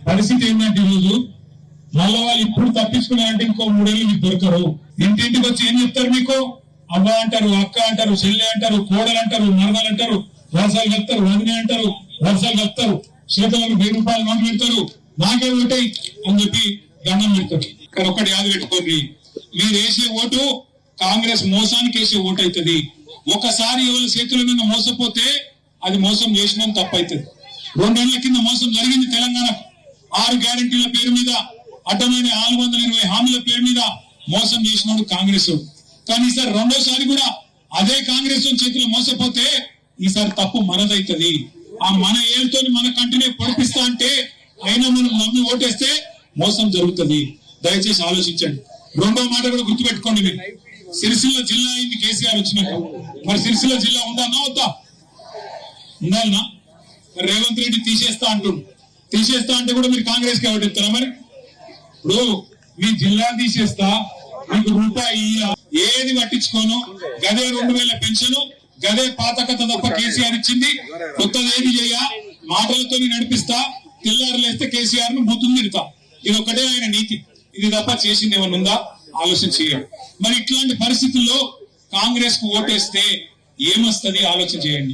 పరిస్థితి ఏంటంటే ఈరోజు మళ్ళీ వాళ్ళు ఇప్పుడు తప్పించుకున్నారంటే ఇంకో 3 ఏళ్ళు మీకు దొరకరు. ఇంటింటికి వచ్చి ఏం చెప్తారు? మీకు అవ్వ అంటారు, అక్క అంటారు, చెల్లె అంటారు, కోడలు అంటారు, మరదలు అంటారు, వరుసలు కలుపుతారు, వదిన అంటారు, వరుసలు కలుపుతారు, చేతులకు 1000 రూపాయలు నోటు పెడతారు, నాకే ఓటాయి అని చెప్పి దండం పెడతారు. ఇక్కడ ఒకటి యాద పెట్టుకోండి, మీరు వేసే ఓటు కాంగ్రెస్ మోసానికి వేసే ఓటు అవుతుంది. ఒకసారి ఎవరి చేతుల మీద మోసపోతే అది మోసం చేసిన తప్పు అవుతుంది. 2 ఏళ్ల కింద మోసం జరిగింది తెలంగాణకు. 6 గ్యారెంటీల పేరు మీద, అడ్డమైన 420 హామీల పేరు మీద మోసం చేసినాడు కాంగ్రెస్. కానీ ఈసారి రెండోసారి కూడా అదే కాంగ్రెస్ చేతిలో మోసపోతే ఈసారి తప్పు మనదైతుంది. ఆ మన ఏళ్ళతో మన కంటినే పొడిపిస్తా అంటే అయినా మనం నమ్మి ఓటేస్తే మోసం జరుగుతుంది. దయచేసి ఆలోచించండి. రెండో మాట కూడా గుర్తుపెట్టుకోండి, మీరు సిరిసిల్ల జిల్లా అయింది కేసీఆర్ వచ్చినాక. మరి సిరిసిల్ల జిల్లా ఉండాలన్నా వద్దా? ఉండాలనా? మరి రేవంత్ రెడ్డి తీసేస్తా అంటే కూడా మీరు కాంగ్రెస్ కి ఓటేస్తారా? మరి ఇప్పుడు మీ జిల్లా తీసేస్తా, మీకు రూపాయి ఏది పట్టించుకోను, గదే 2000 పెన్షన్, గదే పాత కథ తప్ప కేసీఆర్ ఇచ్చింది. కొత్తది ఏది చేయ, మాటలతో నడిపిస్తా, తెల్లారులేస్తే కేసీఆర్ ను బూతులు తిడతా. ఇది ఒకటే ఆయన నీతి. ఇది తప్ప చేసింది ఏమన్నా ఉందా? ఆలోచన చేయండి. మరి ఇట్లాంటి పరిస్థితుల్లో కాంగ్రెస్ కు ఓటేస్తే ఏమొస్తుంది ఆలోచన చేయండి.